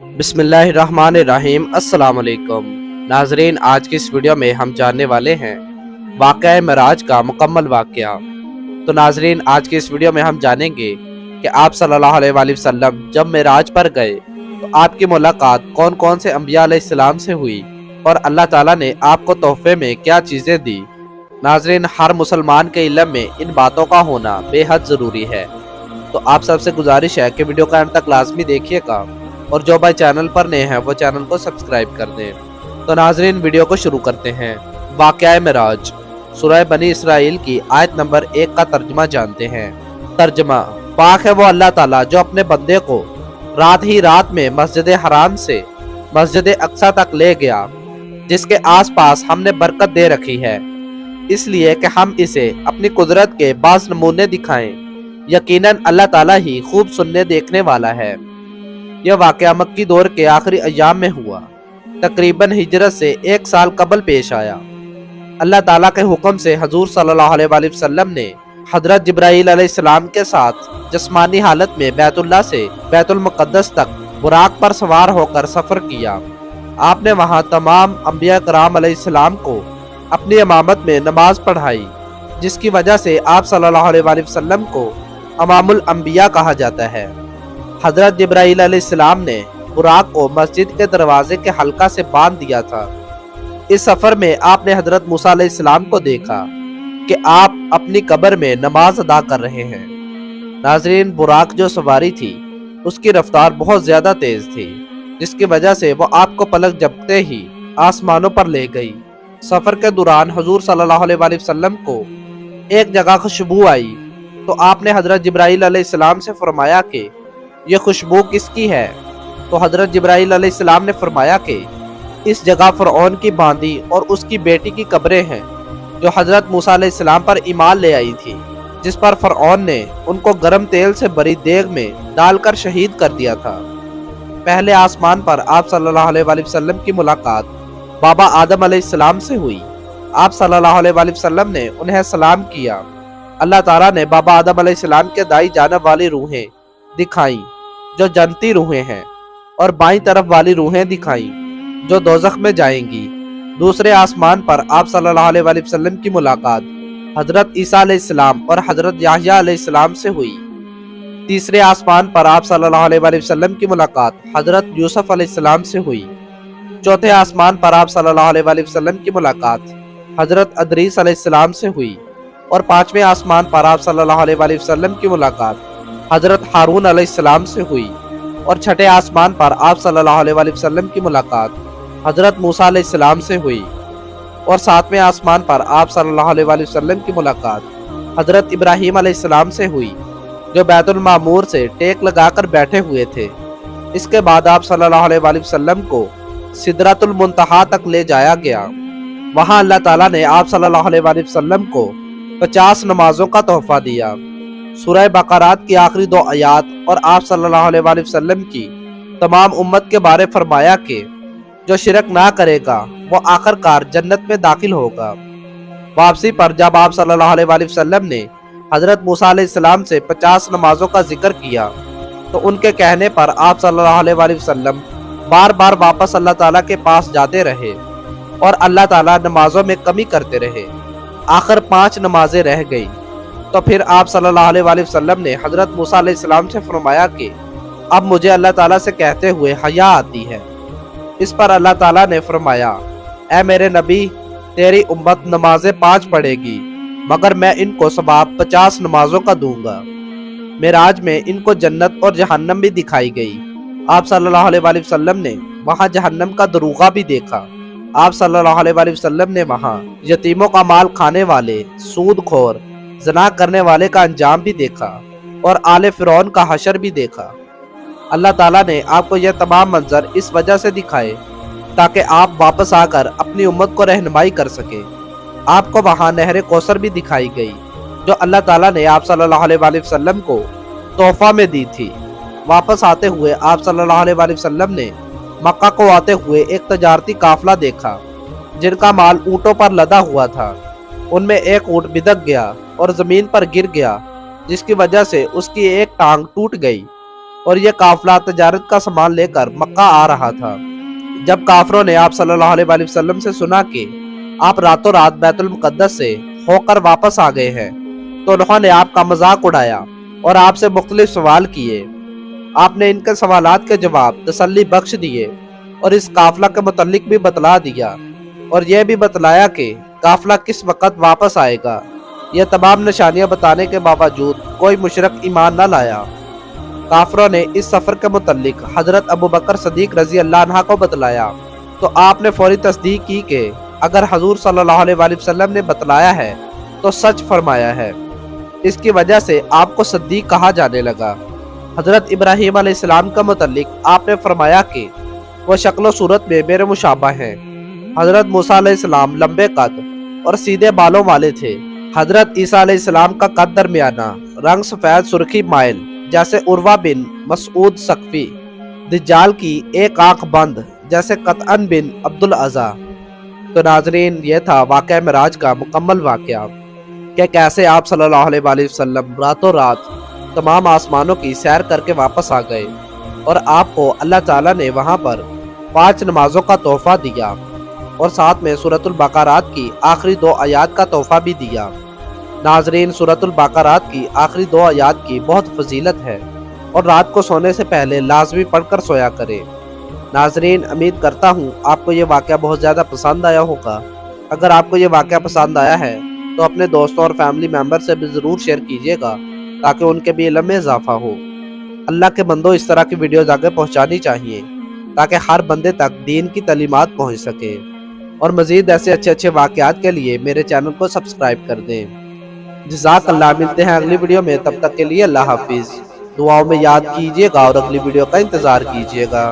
بسم اللہ الرحمن الرحیم۔ السلام علیکم ناظرین، آج کی اس ویڈیو میں ہم جاننے والے ہیں واقعہ معراج کا مکمل واقعہ۔ تو ناظرین، آج کی اس ویڈیو میں ہم جانیں گے کہ آپ صلی اللہ علیہ وآلہ وسلم جب معراج پر گئے تو آپ کی ملاقات کون کون سے انبیاء علیہ السلام سے ہوئی اور اللہ تعالیٰ نے آپ کو تحفے میں کیا چیزیں دی۔ ناظرین، ہر مسلمان کے علم میں ان باتوں کا ہونا بے حد ضروری ہے، تو آپ سب سے گزارش ہے کہ ویڈیو کا اینڈ تک لازمی دیکھیے گا، اور جو بھائی چینل پر نئے ہیں وہ چینل کو سبسکرائب کر دیں۔ تو ناظرین، ویڈیو کو شروع کرتے ہیں۔ واقعہ معراج، سورہ بنی اسرائیل کی آیت نمبر 1 کا ترجمہ جانتے ہیں۔ ترجمہ: پاک ہے وہ اللہ تعالیٰ جو اپنے بندے کو رات ہی رات میں مسجد حرام سے مسجد اقصی تک لے گیا، جس کے آس پاس ہم نے برکت دے رکھی ہے، اس لیے کہ ہم اسے اپنی قدرت کے بعض نمونے دکھائیں۔ یقیناً اللہ تعالیٰ ہی خوب سننے دیکھنے والا ہے۔ یہ واقعہ مکی دور کے آخری ایام میں ہوا، تقریباً ہجرت سے 1 سال قبل پیش آیا۔ اللہ تعالیٰ کے حکم سے حضور صلی اللہ علیہ وآلہ وسلم نے حضرت جبرائیل علیہ السلام کے ساتھ جسمانی حالت میں بیت اللہ سے بیت المقدس تک براق پر سوار ہو کر سفر کیا۔ آپ نے وہاں تمام انبیاء کرام علیہ السلام کو اپنی امامت میں نماز پڑھائی، جس کی وجہ سے آپ صلی اللہ علیہ وآلہ وسلم کو امام الانبیاء کہا جاتا ہے۔ حضرت جبرائیل علیہ السلام نے براق کو مسجد کے دروازے کے حلقہ سے باندھ دیا تھا۔ اس سفر میں آپ نے حضرت موسیٰ علیہ السلام کو دیکھا کہ آپ اپنی قبر میں نماز ادا کر رہے ہیں۔ ناظرین، براق جو سواری تھی اس کی رفتار بہت زیادہ تیز تھی، جس کی وجہ سے وہ آپ کو پلک جھپکتے ہی آسمانوں پر لے گئی۔ سفر کے دوران حضور صلی اللہ علیہ وآلہ وسلم کو ایک جگہ خوشبو آئی تو آپ نے حضرت جبرائیل علیہ السلام سے فرمایا کہ یہ خوشبو کس کی ہے؟ تو حضرت جبرائیل علیہ السلام نے فرمایا کہ اس جگہ فرعون کی باندی اور اس کی بیٹی کی قبریں ہیں، جو حضرت موسیٰ علیہ السلام پر ایمان لے آئی تھی، جس پر فرعون نے ان کو گرم تیل سے بری دیگ میں ڈال کر شہید کر دیا تھا۔ پہلے آسمان پر آپ صلی اللہ علیہ وآلہ وسلم کی ملاقات بابا آدم علیہ السلام سے ہوئی۔ آپ صلی اللہ علیہ وآلہ وسلم نے انہیں سلام کیا۔ اللہ تعالیٰ نے بابا آدم علیہ السلام کے دائیں جانب والی روحیں دکھائیں جو جنتی روحیں ہیں، اور بائیں طرف والی روحیں دکھائیں جو دوزخ میں جائیں گی۔ دوسرے آسمان پر آپ صلی اللہ علیہ وآلہ وسلم کی ملاقات حضرت عیسیٰ علیہ السلام اور حضرت یحییٰ علیہ السلام سے ہوئی۔ تیسرے آسمان پر آپ صلی اللہ علیہ وآلہ وسلم کی ملاقات حضرت یوسف علیہ السلام سے ہوئی۔ چوتھے آسمان پر آپ صلی اللہ علیہ وآلہ وسلم کی ملاقات حضرت ادریس علیہ السلام سے ہوئی، اور پانچویں آسمان پر آپ صلی اللہ علیہ وآلہ وسلم کی ملاقات حضرت ہارون علیہ السلام سے ہوئی، اور چھٹے آسمان پر آپ صلی اللہ علیہ وآلہ وسلم کی ملاقات حضرت موسیٰ علیہ السلام سے ہوئی، اور ساتویں آسمان پر آپ صلی اللہ علیہ وآلہ وسلم کی ملاقات حضرت ابراہیم علیہ السلام سے ہوئی، جو بیت المعمور سے ٹیک لگا کر بیٹھے ہوئے تھے۔ اس کے بعد آپ صلی اللہ علیہ وآلہ وسلم کو سدرۃ المنتہا تک لے جایا گیا۔ وہاں اللہ تعالیٰ نے آپ صلی اللہ علیہ وآلہ وسلم کو 50 نمازوں کا تحفہ دیا۔ سورہ بقرات کی آخری 2 آیات اور آپ صلی اللہ علیہ وآلہ وسلم کی تمام امت کے بارے فرمایا کہ جو شرک نہ کرے گا وہ آخر کار جنت میں داخل ہوگا۔ واپسی پر جب آپ صلی اللہ علیہ وآلہ وسلم نے حضرت موسیٰ علیہ السلام سے 50 نمازوں کا ذکر کیا تو ان کے کہنے پر آپ صلی اللہ علیہ وآلہ وسلم بار بار واپس اللہ تعالیٰ کے پاس جاتے رہے، اور اللہ تعالیٰ نمازوں میں کمی کرتے رہے۔ آخر 5 نمازیں رہ گئی تو پھر آپ صلی اللہ علیہ وآلہ وسلم نے حضرت موسیٰ علیہ السلام سے فرمایا کہ اب مجھے اللہ تعالیٰ سے کہتے ہوئے حیا آتی ہے۔ اس پر اللہ تعالیٰ نے فرمایا، اے میرے نبی، تیری امت نمازیں 5 پڑھے گی، مگر میں ان کو ثواب 50 نمازوں کا دوں گا۔ معراج میں ان کو جنت اور جہنم بھی دکھائی گئی۔ آپ صلی اللہ علیہ وآلہ وسلم نے وہاں جہنم کا دروغہ بھی دیکھا۔ آپ صلی اللہ علیہ وآلہ وسلم نے وہاں یتیموں کا مال کھانے والے، سود خور، زنا کرنے والے کا انجام بھی دیکھا، اور آل فرعون کا حشر بھی دیکھا۔ اللہ تعالیٰ نے آپ کو یہ تمام منظر اس وجہ سے دکھائے تاکہ آپ واپس آ کر اپنی امت کو رہنمائی کر سکیں۔ آپ کو وہاں نہر کوثر بھی دکھائی گئی، جو اللہ تعالیٰ نے آپ صلی اللہ علیہ وآلہ وسلم کو تحفہ میں دی تھی۔ واپس آتے ہوئے آپ صلی اللہ علیہ وآلہ وسلم نے مکہ کو آتے ہوئے ایک تجارتی قافلہ دیکھا جن کا مال اونٹوں پر لدا ہوا تھا۔ ان میں ایک اونٹ بدک گیا اور زمین پر گر گیا، جس کی وجہ سے اس کی ایک ٹانگ ٹوٹ گئی۔ اور یہ قافلہ تجارت کا سامان لے کر مکہ آ رہا تھا۔ جب کافروں نے آپ صلی اللہ علیہ وآلہ وسلم سے سنا کہ آپ راتوں رات بیت المقدس سے ہو کر واپس آ گئے ہیں تو انہوں نے آپ کا مذاق اڑایا اور آپ سے مختلف سوال کیے۔ آپ نے ان کے سوالات کے جواب تسلی بخش دیے اور اس قافلہ کے متعلق بھی بتلا دیا اور یہ بھی بتلایا کہ قافلہ کس وقت واپس آئے گا۔ یہ تمام نشانیاں بتانے کے باوجود کوئی مشرک ایمان نہ لایا۔ کافروں نے اس سفر کے متعلق حضرت ابوبکر صدیق رضی اللہ عنہ کو بتلایا تو آپ نے فوری تصدیق کی کہ اگر حضور صلی اللہ علیہ وآلہ وسلم نے بتلایا ہے تو سچ فرمایا ہے۔ اس کی وجہ سے آپ کو صدیق کہا جانے لگا۔ حضرت ابراہیم علیہ السلام کا متعلق آپ نے فرمایا کہ وہ شکل و صورت میں میرے مشابہ ہیں۔ حضرت موسیٰ علیہ السلام لمبے قد اور سیدھے بالوں والے تھے۔ حضرت عیسیٰ علیہ السلام کا قد درمیانہ، رنگ سفید سرخی مائل جیسے عروہ بن مسعود ثقفی۔ دجال کی ایک آنکھ بند جیسے قطعن بن عبدالعزیٰ۔ تو ناظرین، یہ تھا واقعہ معراج کا مکمل واقعہ کہ کیسے آپ صلی اللہ علیہ وآلہ وسلم راتوں رات تمام آسمانوں کی سیر کر کے واپس آ گئے اور آپ کو اللہ تعالیٰ نے وہاں پر 5 نمازوں کا تحفہ دیا اور ساتھ میں سورۃ البقرات کی آخری 2 آیات کا تحفہ بھی دیا۔ ناظرین، سورۃ البقرات کی آخری 2 آیات کی بہت فضیلت ہے اور رات کو سونے سے پہلے لازمی پڑھ کر سویا کرے۔ ناظرین، امید کرتا ہوں آپ کو یہ واقعہ بہت زیادہ پسند آیا ہوگا۔ اگر آپ کو یہ واقعہ پسند آیا ہے تو اپنے دوستوں اور فیملی ممبر سے بھی ضرور شیئر کیجیے گا تاکہ ان کے بھی علم میں اضافہ ہو۔ اللہ کے بندوں، اس طرح کی ویڈیوز آگے پہنچانی چاہیے تاکہ ہر بندے تک دین کی تعلیمات پہنچ سکے، اور مزید ایسے اچھے واقعات کے لیے میرے چینل کو سبسکرائب کر دیں۔ جزاک اللہ۔ ملتے ہیں اگلی ویڈیو میں، تب تک کے لیے اللہ حافظ۔ دعاؤں میں یاد کیجیے گا اور اگلی ویڈیو کا انتظار کیجیے گا۔